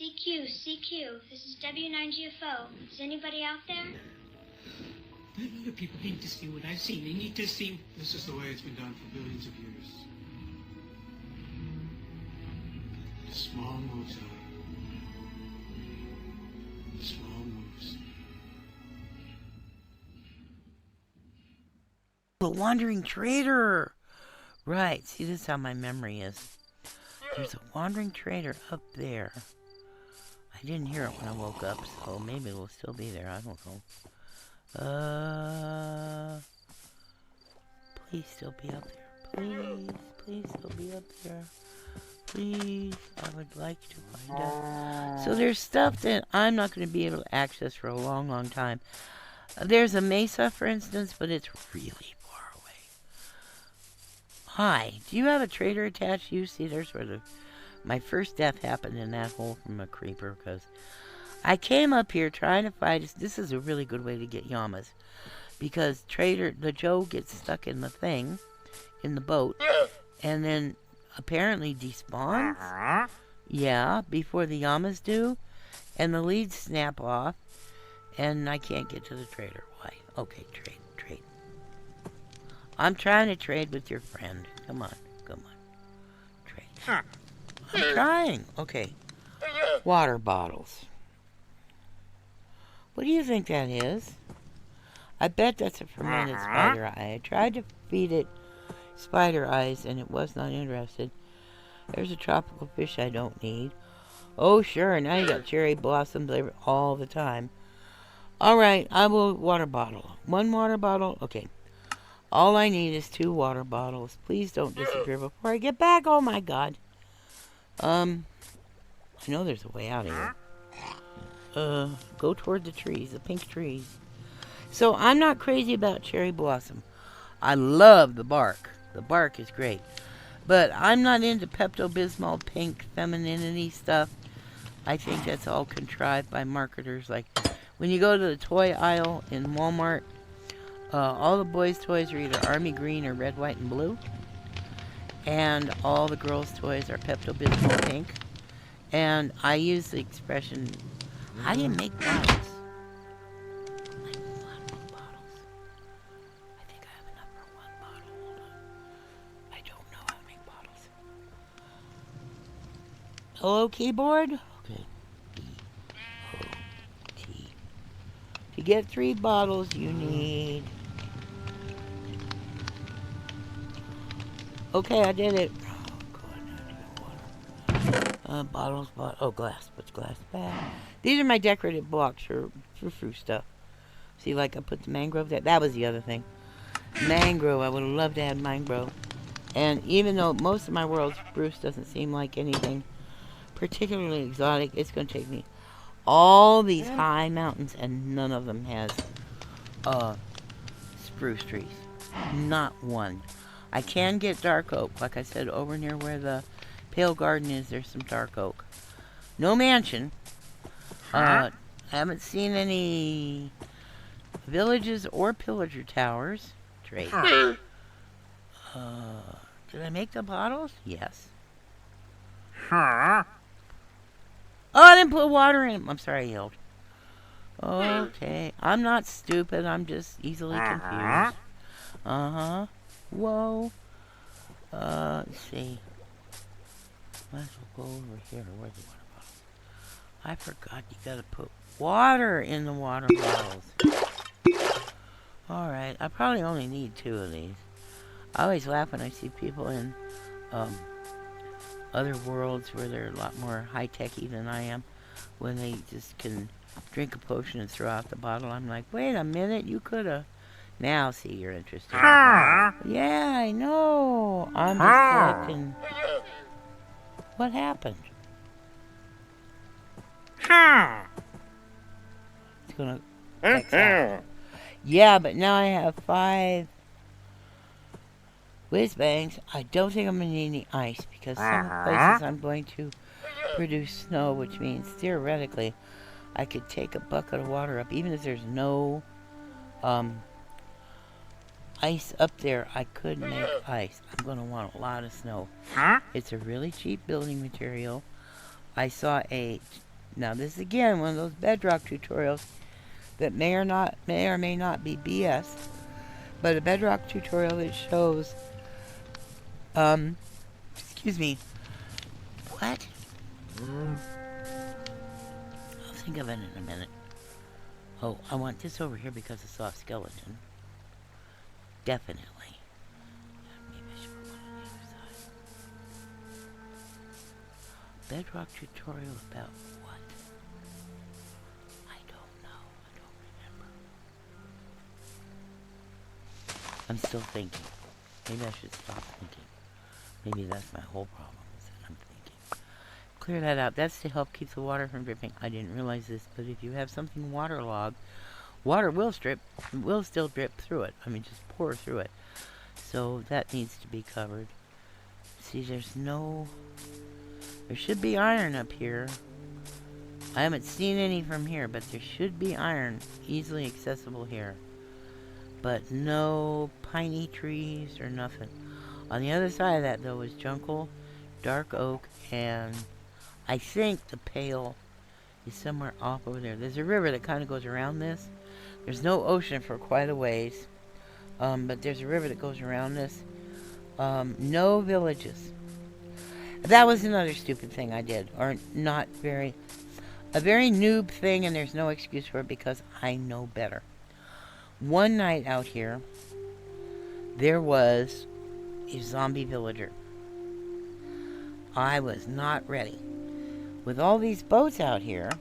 CQ, CQ, this is W9GFO. Is anybody out there? Other people need to see what I've seen. They need to see... This is the way it's been done for billions of years. Small moves, small moves. The wandering trader! Right, see, this is how my memory is. There's a wandering trader up there. I didn't hear it when I woke up, so maybe it will still be there. I don't know. Please still be up there. Please still be up there. Please, I would like to find out. So there's stuff that I'm not going to be able to access for a long, long time. There's a mesa, for instance, but it's really far away. Hi, do you have a trader attached? You see, there's where my first death happened in that hole from a creeper, because I came up here trying to find... This is a really good way to get llamas, because the Joe gets stuck in the thing, in the boat, and then apparently despawns. Yeah, before the llamas do, and the leads snap off, and I can't get to the trader. Why? Okay, trade. I'm trying to trade with your friend. Come on. Trade. I'm trying. Okay. Water bottles. What do you think that is? I bet that's a fermented spider eye. I tried to feed it spider eyes and it was not interested. There's a tropical fish I don't need. Oh, sure. Now you got cherry blossom flavor all the time. Alright, I will water bottle. 1 water bottle? Okay. All I need is 2 water bottles. Please don't disappear before I get back. Oh my god. I know there's a way out of here. Go toward the trees, the pink trees. So I'm not crazy about cherry blossom. I love the bark. The bark is great. But I'm not into Pepto-Bismol pink femininity stuff. I think that's all contrived by marketers. Like when you go to the toy aisle in Walmart, all the boys' toys are either army green or red, white, and blue. And all the girls' toys are Pepto-Bismol pink. And I use the expression, how do you make bottles? I need a lot more bottles. I think I have enough for 1 bottle. Hold on. I don't know how to make bottles. Hello, keyboard? Okay. B-O-T. To get 3 bottles, you need... Okay, I did it. Bottles, glass. Put glass back. These are my decorative blocks for fruit stuff. See, like I put the mangrove there. That was the other thing. Mangrove. I would have loved to have mangrove. And even though most of my world's spruce doesn't seem like anything particularly exotic, it's going to take me all these high mountains, and none of them has spruce trees. Not one. I can get dark oak. Like I said, over near where the Pale Garden is, there's some dark oak. No mansion. I haven't seen any villages or pillager towers. Trade. Did I make the bottles? Yes. Oh, I didn't put water in them. I'm sorry, I yelled. Okay. I'm not stupid. I'm just easily confused. Whoa. Let's see. Might as well go over here. Where's the water bottle? I forgot you gotta put water in the water bottles. Alright, I probably only need 2 of these. I always laugh when I see people in other worlds where they're a lot more high-techy than I am, when they just can drink a potion and throw out the bottle. I'm like, wait a minute, you coulda... Now, see, you're interested. Yeah, I know. I'm just collecting... What happened? It's gonna X out. Yeah, but now I have 5 whiz bangs. I don't think I'm gonna need any ice because some places I'm going to produce snow, which means theoretically I could take a bucket of water up, even if there's no ice up there. I could make ice. I'm gonna want a lot of snow. It's a really cheap building material. I saw a Now this is again one of those Bedrock tutorials that may or may not be BS, but a Bedrock tutorial that shows, excuse me, what? I'll think of it in a minute. Oh, I want this over here because it's soft skeleton. Definitely. Maybe I should put one on the other side. Bedrock tutorial about what? I don't know. I don't remember. I'm still thinking. Maybe I should stop thinking. Maybe that's my whole problem, is that I'm thinking. Clear that out. That's to help keep the water from dripping. I didn't realize this, but if you have something waterlogged, water will still drip through it. I mean, just pour through it. So that needs to be covered. See, there should be iron up here. I haven't seen any from here, but there should be iron easily accessible here. But no piney trees or nothing. On the other side of that, though, is jungle, dark oak, and I think the pale is somewhere off over there. There's a river that kind of goes around this. There's no ocean for quite a ways, but there's a river that goes around this. No villages. That was another stupid thing I did, or a very noob thing, and there's no excuse for it because I know better. One night out here, there was a zombie villager. I was not ready. With all these boats out here,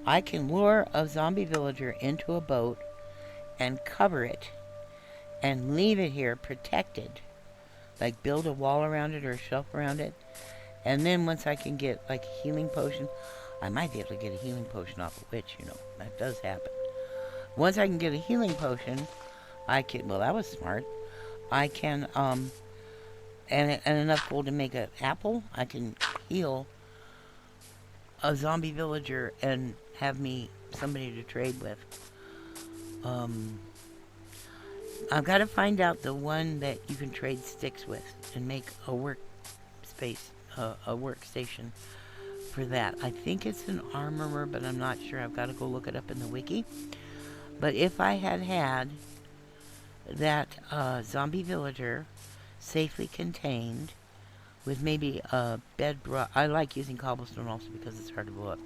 I can lure a zombie villager into a boat and cover it and leave it here protected. Like build a wall around it or a shelf around it. And then once I can get like a healing potion, I might be able to get a healing potion off a witch, you know. That does happen. Once I can get a healing potion, I can, well, that was smart. I can, and enough gold to make an apple, I can heal a zombie villager and have me somebody to trade with. I've got to find out the one that you can trade sticks with and make a workspace, a workstation for that. I think it's an armorer, but I'm not sure. I've got to go look it up in the wiki. But if I had that zombie villager safely contained with maybe a bedrock, I like using cobblestone also because it's hard to blow up,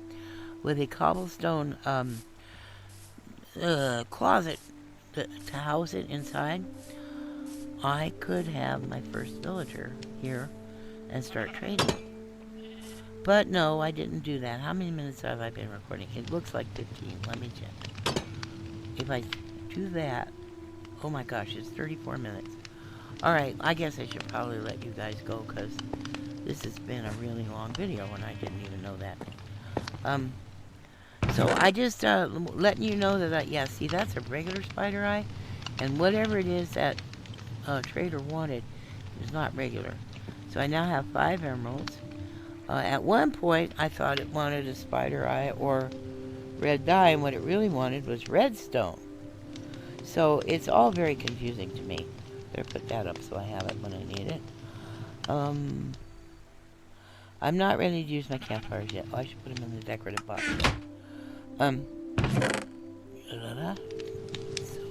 with a cobblestone closet to house it inside, I could have my first villager here and start trading. But no, I didn't do that. How many minutes have I been recording? It looks like 15. Let me check. If I do that, oh my gosh, it's 34 minutes. Alright, I guess I should probably let you guys go because this has been a really long video and I didn't even know that. So I just letting you know that, yeah, see, that's a regular spider eye, and whatever it is that trader wanted is not regular. So I now have 5 emeralds. At one point, I thought it wanted a spider eye or red dye, and what it really wanted was redstone. So it's all very confusing to me. Better put that up so I have it when I need it. I'm not ready to use my campfires yet. Oh, I should put them in the decorative box.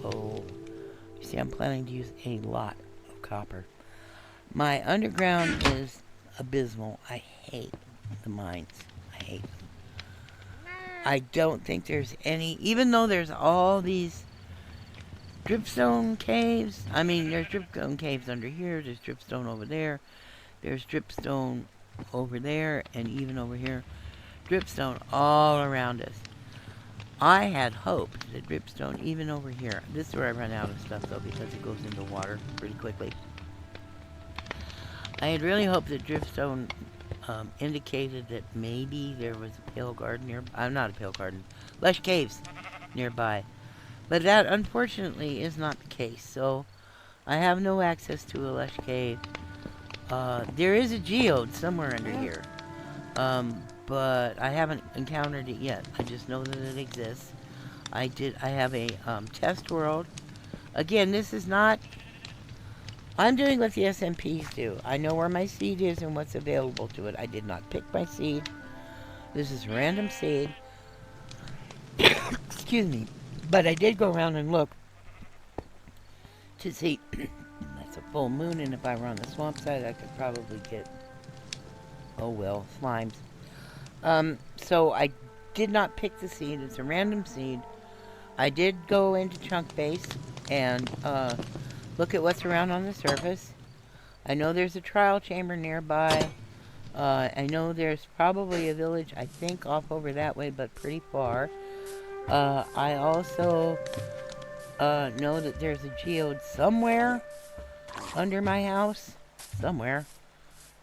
So, you see, I'm planning to use a lot of copper. My underground is abysmal. I hate the mines. I hate them. I don't think there's any, even though there's all these dripstone caves. I mean, there's dripstone caves under here, there's dripstone over there, there's dripstone over there, and even over here. Dripstone all around us. I had hoped that dripstone, even over here, this is where I run out of stuff though because it goes into water pretty quickly. I had really hoped that dripstone indicated that maybe there was a pale garden nearby. Not a pale garden, lush caves nearby. But that unfortunately is not the case. So I have no access to a lush cave. There is a geode somewhere under here. But I haven't encountered it yet. I just know that it exists. I have a test world. Again, this is not, I'm doing what the SMPs do. I know where my seed is and what's available to it. I did not pick my seed. This is random seed. Excuse me. But I did go around and look to see. That's a full moon, and if I were on the swamp side, I could probably get, oh well, slimes. So I did not pick the seed. It's a random seed. I did go into chunk base and look at what's around on the surface. I know there's a trial chamber nearby. I know there's probably a village, I think, off over that way, but pretty far. I also know that there's a geode somewhere under my house. Somewhere.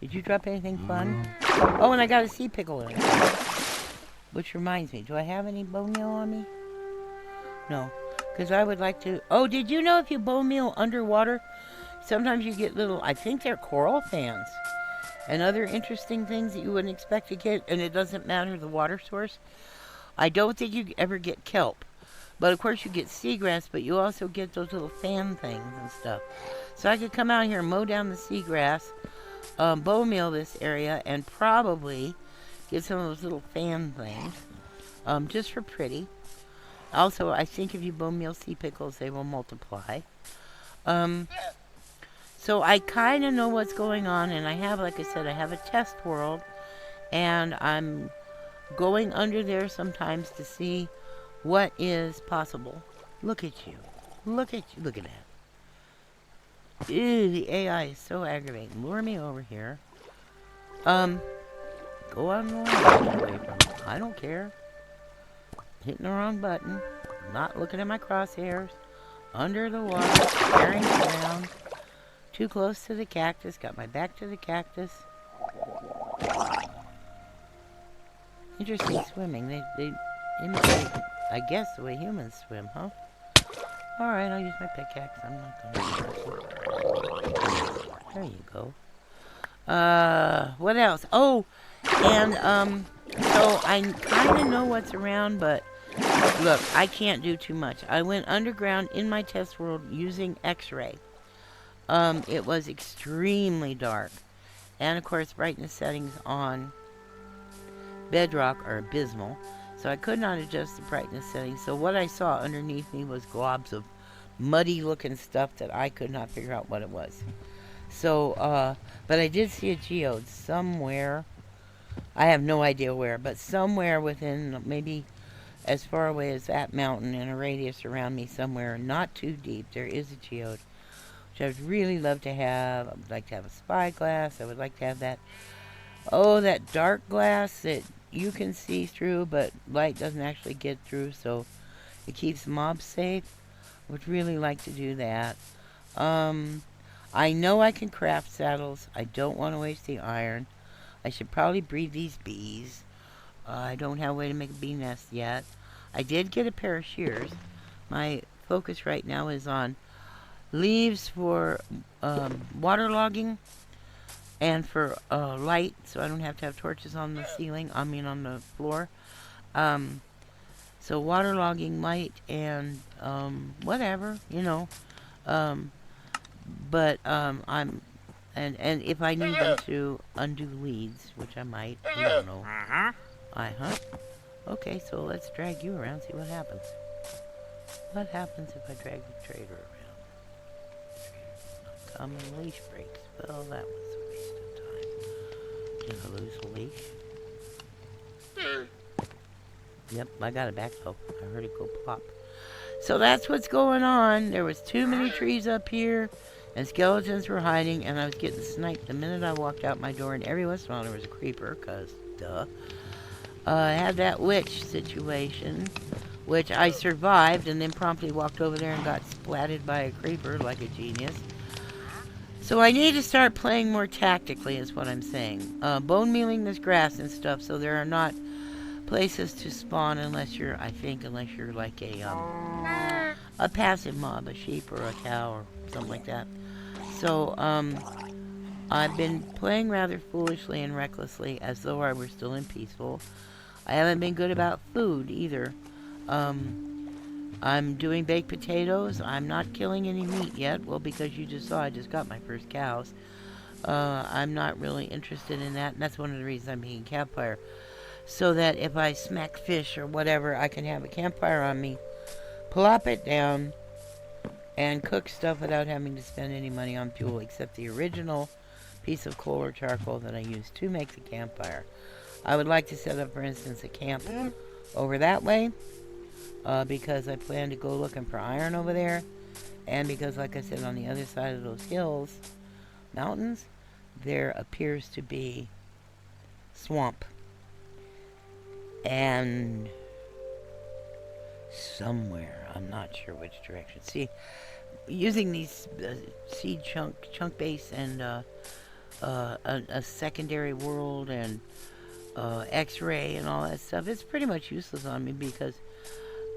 Did you drop anything fun? Oh, and I got a sea pickle in it. Which reminds me, do I have any bone meal on me? No. Because I would like to... Oh, did you know if you bone meal underwater, sometimes you get little, I think they're coral fans, and other interesting things that you wouldn't expect to get, and it doesn't matter the water source. I don't think you ever get kelp. But of course you get seagrass, but you also get those little fan things and stuff. So I could come out here and mow down the seagrass, bone meal this area, and probably get some of those little fan things, just for pretty. Also, I think if you bone meal sea pickles, they will multiply. So I kind of know what's going on, and I have, like I said, I have a test world, and I'm going under there sometimes to see what is possible. Look at you. Look at you. Look at that. Ew, the AI is so aggravating. Lure me over here. Go on away from me. I don't care. Hitting the wrong button. Not looking at my crosshairs. Under the water. Staring around. Too close to the cactus. Got my back to the cactus. Interesting swimming. They imitate, I guess, the way humans swim, huh? Alright, I'll use my pickaxe. I'm not gonna use it. There you go. What else? Oh, and, so I kind of know what's around, but look, I can't do too much. I went underground in my test world using X-ray. It was extremely dark. And, of course, brightness settings on Bedrock are abysmal. So I could not adjust the brightness settings. So what I saw underneath me was globs of muddy-looking stuff that I could not figure out what it was. So, but I did see a geode somewhere. I have no idea where, but somewhere within, maybe as far away as that mountain in a radius around me somewhere, not too deep, there is a geode, which I would really love to have. I would like to have a spyglass. I would like to have that, oh, that dark glass that you can see through, but light doesn't actually get through, so it keeps mobs safe. I would really like to do that. I know I can craft saddles. I don't want to waste the iron. I should probably breed these bees. I don't have a way to make a bee nest yet. I did get a pair of shears. My focus right now is on leaves for waterlogging and for light, so I don't have to have torches on the ceiling, I mean on the floor. So waterlogging, light, and whatever, you know. But I'm, and if I need them to undo leads, which I might, you don't know. Okay, so let's drag you around, see what happens. What happens if I drag the trader around? Come and leash breaks. Well, that was a waste of time. Did I lose a leash? Yep, I got it back though. I heard it go plop. So that's what's going on. There was too many trees up here, and skeletons were hiding, and I was getting sniped the minute I walked out my door, and every once in a while there was a creeper, because, duh. I had that witch situation, which I survived, and then promptly walked over there and got splatted by a creeper like a genius. So I need to start playing more tactically, is what I'm saying. Bone mealing this grass and stuff, so there are not places to spawn unless you're, I think, unless you're like a passive mob, a sheep or a cow or something like that. So, I've been playing rather foolishly and recklessly as though I were still in peaceful. I haven't been good about food either. I'm doing baked potatoes. I'm not killing any meat yet. Well, because you just saw I just got my first cows. I'm not really interested in that, and that's one of the reasons I'm making campfire. so that if I smack fish or whatever, I can have a campfire on me, plop it down, and cook stuff without having to spend any money on fuel except the original piece of coal or charcoal that I used to make the campfire. I would like to set up, for instance, a camp over that way because I plan to go looking for iron over there, and because, like I said, on the other side of those hills, mountains, there appears to be swamp. And somewhere, I'm not sure which direction. See, using these seed chunk base and a secondary world and X-ray and all that stuff, it's pretty much useless on me because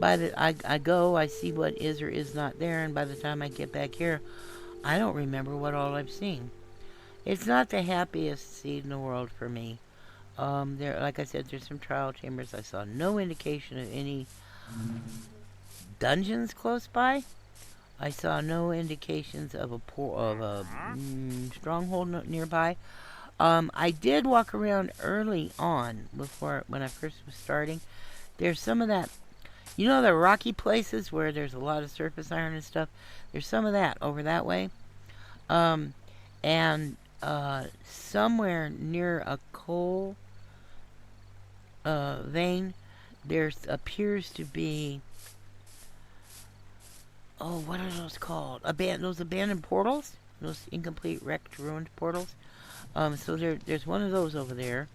I go, I see what is or is not there, and by the time I get back here, I don't remember what all I've seen. It's not the happiest seed in the world for me. There, like I said, there's some trial chambers. I saw no indication of any dungeons close by. I saw no indications of a stronghold nearby. I did walk around early on when I first was starting. There's some of that, you know, the rocky places where there's a lot of surface iron and stuff. There's some of that over that way, and somewhere near a coal vein, there appears to be, oh, what are those called? Those abandoned portals? Those incomplete, wrecked, ruined portals? So there's one of those over there.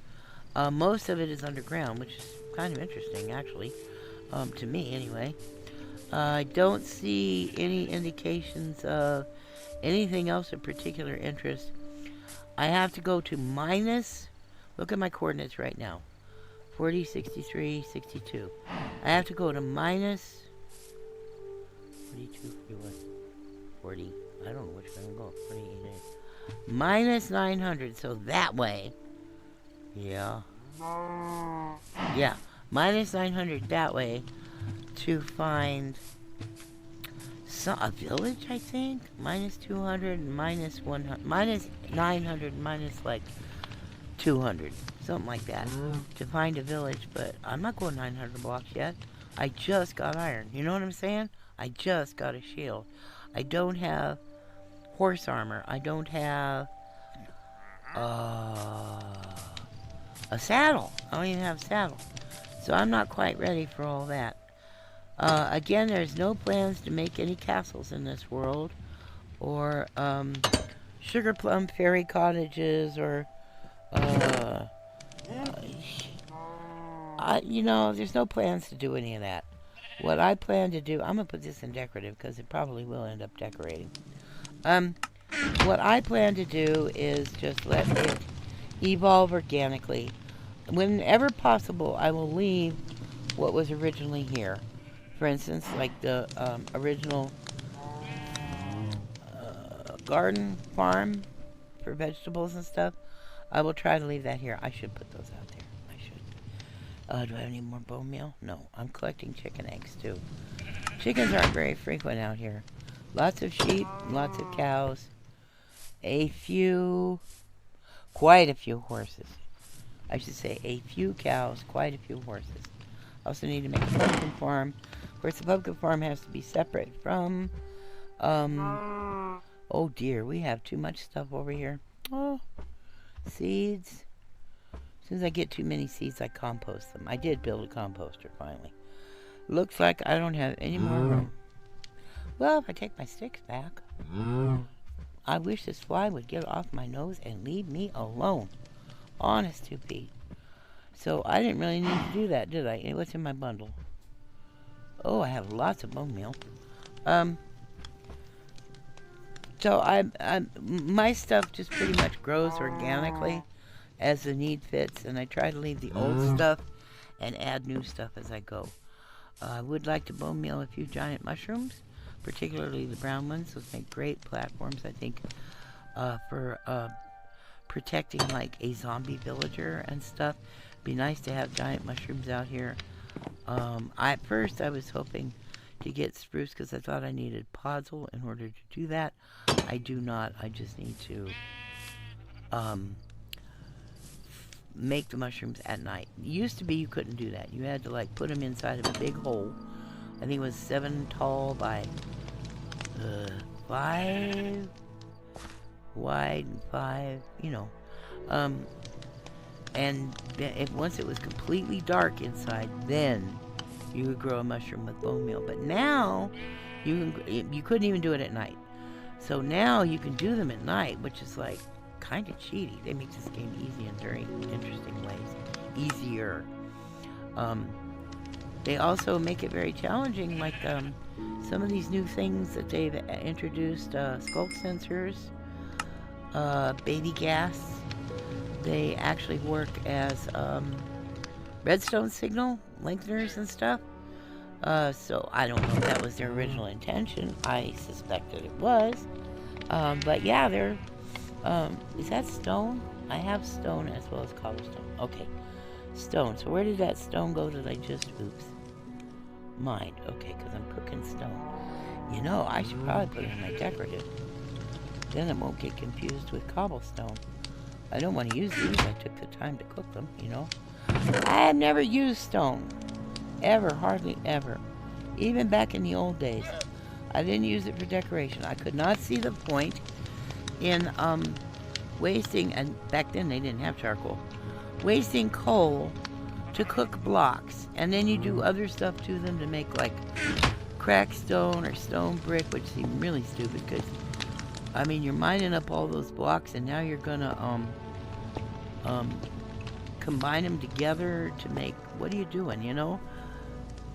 Most of it is underground, which is kind of interesting, actually. To me, anyway. I don't see any indications of anything else of particular interest. I have to go to minus, look at my coordinates right now. 40, 63, 62. I have to go to minus 42, 41, 40. I don't know which way I'm going. 48, minus 900. So that way. Yeah. Yeah. Minus 900 that way to find a village, I think. Minus 200, minus 100, minus 900, minus like 200. Something like that. To find a village, but I'm not going 900 blocks yet. I just got iron. You know what I'm saying? I just got a shield. I don't have horse armor. I don't have a saddle. I don't even have a saddle. So I'm not quite ready for all that. Again, there's no plans to make any castles in this world, or sugar plum fairy cottages, or you know, there's no plans to do any of that. What I plan to do, I'm gonna put this in decorative because it probably will end up decorating. What I plan to do is just let it evolve organically. Whenever possible, I will leave what was originally here. For instance, like the original garden farm for vegetables and stuff. I will try to leave that here. I should put those out there. I should. Do I have any more bone meal? No. I'm collecting chicken eggs too. Chickens aren't very frequent out here. Lots of sheep, lots of cows. Quite a few horses. I should say a few cows, quite a few horses. I also need to make a pumpkin farm. Of course, the pumpkin farm has to be separate from, oh dear, we have too much stuff over here. Oh, seeds. As soon as I get too many seeds, I compost them. I did build a composter, finally. Looks like I don't have any more room. Well, if I take my sticks back, I wish this fly would get off my nose and leave me alone. Honest to Pete. So I didn't really need to do that, did I? What's in my bundle? Oh, I have lots of bone meal. So my stuff just pretty much grows organically as the need fits, and I try to leave the old stuff and add new stuff as I go. I would like to bone meal a few giant mushrooms, particularly the brown ones. Those make great platforms, I think, for protecting like a zombie villager and stuff. Be nice to have giant mushrooms out here. At first I was hoping to get spruce because I thought I needed podzol in order to do that. I do not. I just need to make the mushrooms at night. It used to be you couldn't do that. You had to like put them inside of a big hole. I think it was 7 tall by 5 wide and 5, you know. And once it was completely dark inside, then you could grow a mushroom with bone meal. But now you couldn't even do it at night. So now you can do them at night, which is like kind of cheaty. They make this game easy in very interesting ways. Easier. They also make it very challenging, like some of these new things that they've introduced, skulk sensors, baby gas. They actually work as redstone signal lengtheners and stuff. So I don't know if that was their original intention. I suspect that it was. But yeah, they're... is that stone? I have stone as well as cobblestone. Okay. Stone. So where did that stone go that I just... Oops. Mined. Okay, because I'm cooking stone. You know, I should probably put it in my decorative. Then it won't get confused with cobblestone. I don't want to use these. I took the time to cook them, you know. I have never used stone. Ever. Hardly ever. Even back in the old days. I didn't use it for decoration. I could not see the point in wasting, and back then they didn't have charcoal, wasting coal to cook blocks, and then you do other stuff to them to make like cracked stone or stone brick, which seemed really stupid because I mean you're mining up all those blocks and now you're gonna combine them together to make, what are you doing, you know?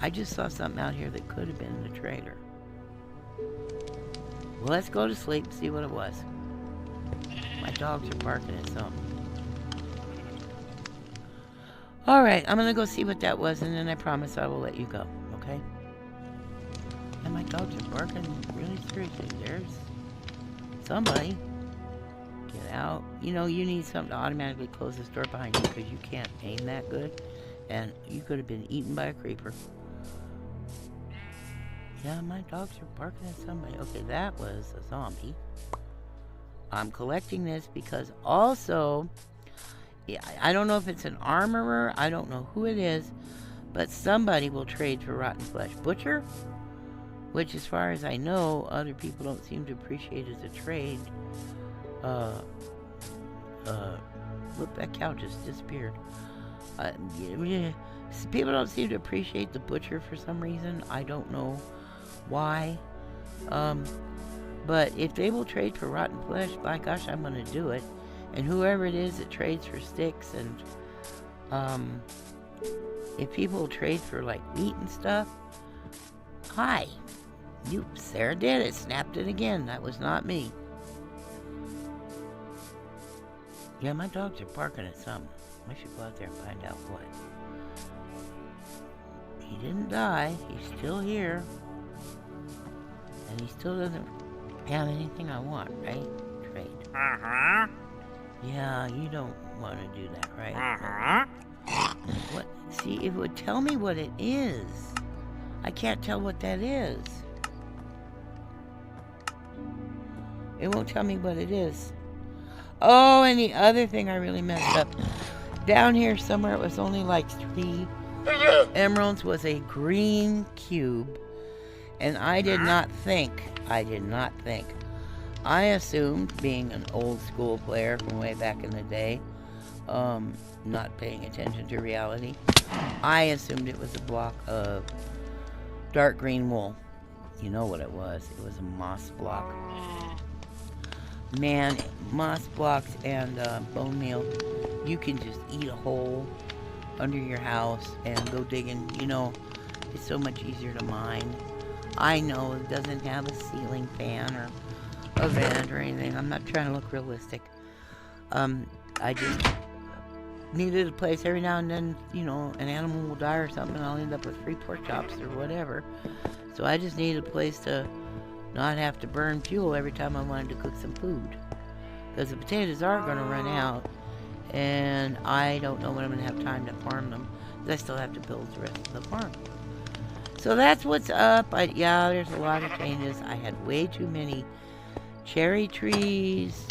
I just saw something out here that could have been in the trailer. Well, let's go to sleep and see what it was. My dogs are barking at something. Alright, I'm gonna go see what that was, and then I promise I will let you go, okay? And my dogs are barking really seriously. There's somebody. Get out. You know, you need something to automatically close this door behind you because you can't aim that good. And you could have been eaten by a creeper. Yeah, my dogs are barking at somebody. Okay, that was a zombie. I'm collecting this because also... Yeah, I don't know if it's an armorer, I don't know who it is, but somebody will trade for rotten flesh. Butcher? Which, as far as I know, other people don't seem to appreciate as a trade. Look, that cow just disappeared. People don't seem to appreciate the butcher for some reason. I don't know why. But if they will trade for rotten flesh, by gosh, I'm going to do it. And whoever it is that trades for sticks, and if people trade for like meat and stuff, hi. Sarah did it. Snapped it again. That was not me. Yeah, my dogs are barking at something. I should go out there and find out what. He didn't die. He's still here. And he still doesn't have anything I want, right? Trade. Uh-huh. Yeah, you don't want to do that, right? What? See, it would tell me what it is. I can't tell what that is. It won't tell me what it is. Oh, and the other thing I really messed up. Down here somewhere, it was only like 3 emeralds, was a green cube. And I did not think. I assumed, being an old school player from way back in the day, not paying attention to reality, I assumed it was a block of dark green wool. You know what it was. It was a moss block. Man, moss blocks and bone meal, you can just eat a hole under your house and go digging. You know, it's so much easier to mine. I know it doesn't have a ceiling fan or a vent or anything. I'm not trying to look realistic. I just needed a place every now and then, you know, an animal will die or something and I'll end up with 3 pork chops or whatever. So I just needed a place to not have to burn fuel every time I wanted to cook some food. Because the potatoes are going to run out and I don't know when I'm going to have time to farm them. Because I still have to build the rest of the farm. So that's what's up. Yeah, there's a lot of changes. I had way too many cherry trees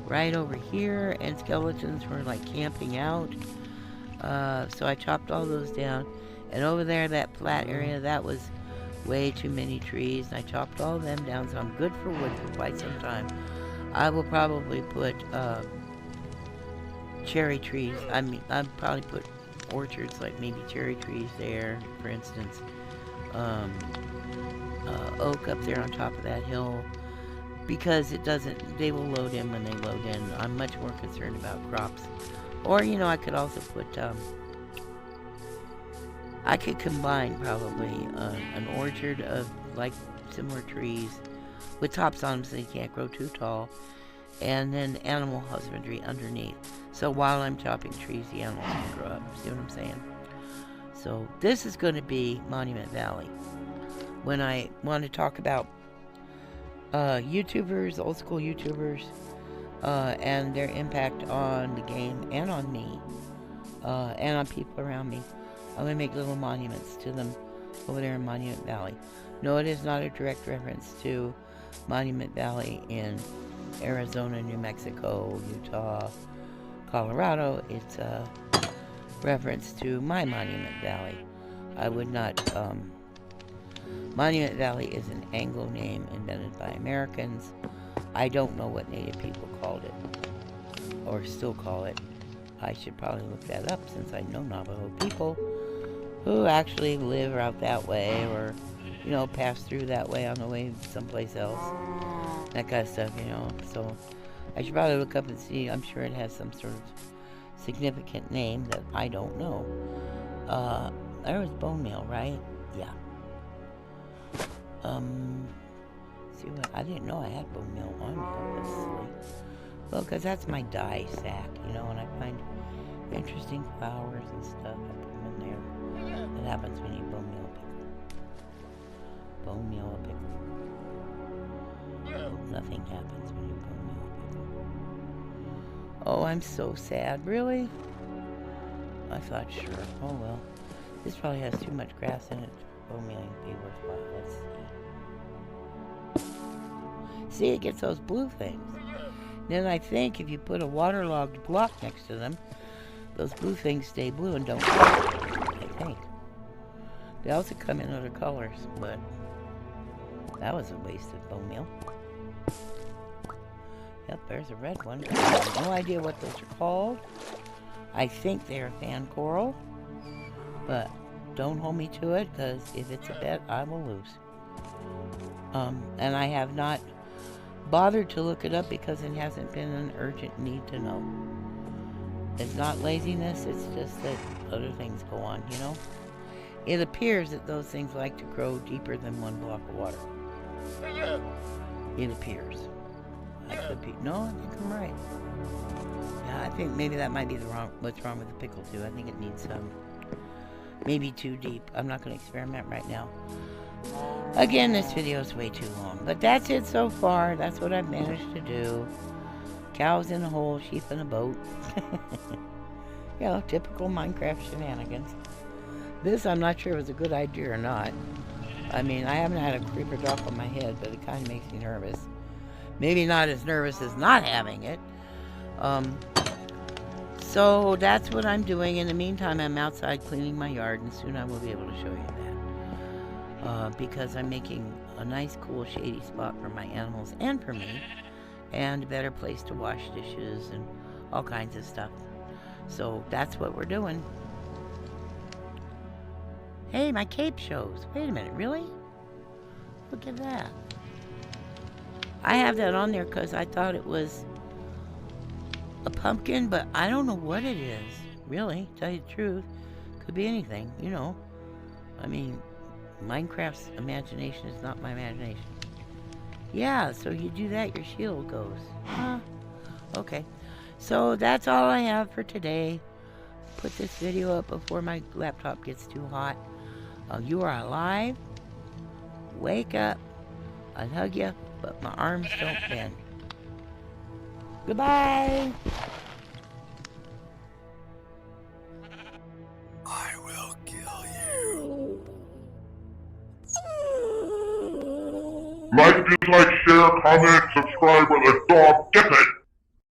right over here, and skeletons were like camping out. So I chopped all those down. And over there, that flat area, that was way too many trees. And I chopped all of them down, so I'm good for wood for quite some time. I will probably put cherry trees. I mean, I'll probably put orchards, like maybe cherry trees there, for instance. Oak up there on top of that hill. Because it doesn't, they will load in when they load in. I'm much more concerned about crops. Or, you know, I could also put, I could combine probably an orchard of, like, similar trees with tops on them so they can't grow too tall. And then animal husbandry underneath. So while I'm chopping trees, the animals can grow up. See what I'm saying? So this is going to be Monument Valley. When I want to talk about YouTubers, old school YouTubers, and their impact on the game and on me, and on people around me, I'm going to make little monuments to them over there in Monument Valley. No, it is not a direct reference to Monument Valley in Arizona, New Mexico, Utah, Colorado. It's a reference to my Monument Valley. I would not, Monument Valley is an Anglo name invented by Americans. I don't know what Native people called it, or still call it. I should probably look that up since I know Navajo people who actually live out that way, or, you know, pass through that way on the way someplace else. That kind of stuff, you know. So I should probably look up and see. I'm sure it has some sort of significant name that I don't know. There was bone meal, right? Yeah. See what, I didn't know I had bone meal on me. That's silly. Well, because that's my dye sack, you know, and I find interesting flowers and stuff. I put them in there. That happens when you eat bone meal pickle. Bone meal pickle. Nothing happens when you bone meal pickle. Oh, I'm so sad. Really? I thought, sure. Oh, well. This probably has too much grass in it. Bone meal would be worthwhile. Let's see. See, it gets those blue things. Then I think if you put a waterlogged block next to them, those blue things stay blue and don't grow, I think. They also come in other colors, but that was a waste of bone meal. Yep, there's a red one. I have no idea what those are called. I think they're fan coral, but don't hold me to it, because if it's a bet, I will lose. And I have not bothered to look it up because it hasn't been an urgent need to know. It's not laziness, it's just that other things go on, you know? It appears that those things like to grow deeper than 1 block of water. It appears. I could be, no, I think I'm right. Yeah, I think maybe that might be what's wrong with the pickle too. I think it needs maybe too deep. I'm not going to experiment right now. Again, this video is way too long, but that's it so far. That's what I've managed to do. Cows in a hole, sheep in a boat. You know, typical Minecraft shenanigans. This, I'm not sure was a good idea or not. I mean, I haven't had a creeper drop on my head, but it kind of makes me nervous. Maybe not as nervous as not having it. So that's what I'm doing. In the meantime, I'm outside cleaning my yard, and soon I will be able to show you that. Because I'm making a nice, cool, shady spot for my animals and for me, and a better place to wash dishes and all kinds of stuff. So that's what we're doing. Hey, my cape shows. Wait a minute, really? Look at that. I have that on there because I thought it was a pumpkin, but I don't know what it is. Really, tell you the truth. Could be anything, you know. I mean, Minecraft's imagination is not my imagination. Yeah, so you do that, your shield goes. Huh? Okay. So that's all I have for today. Put this video up before my laptop gets too hot. You are alive. Wake up. I'll hug you, but my arms don't bend. Goodbye. I will kill you. Like, dislike, share, comment, subscribe, or the dog gets it!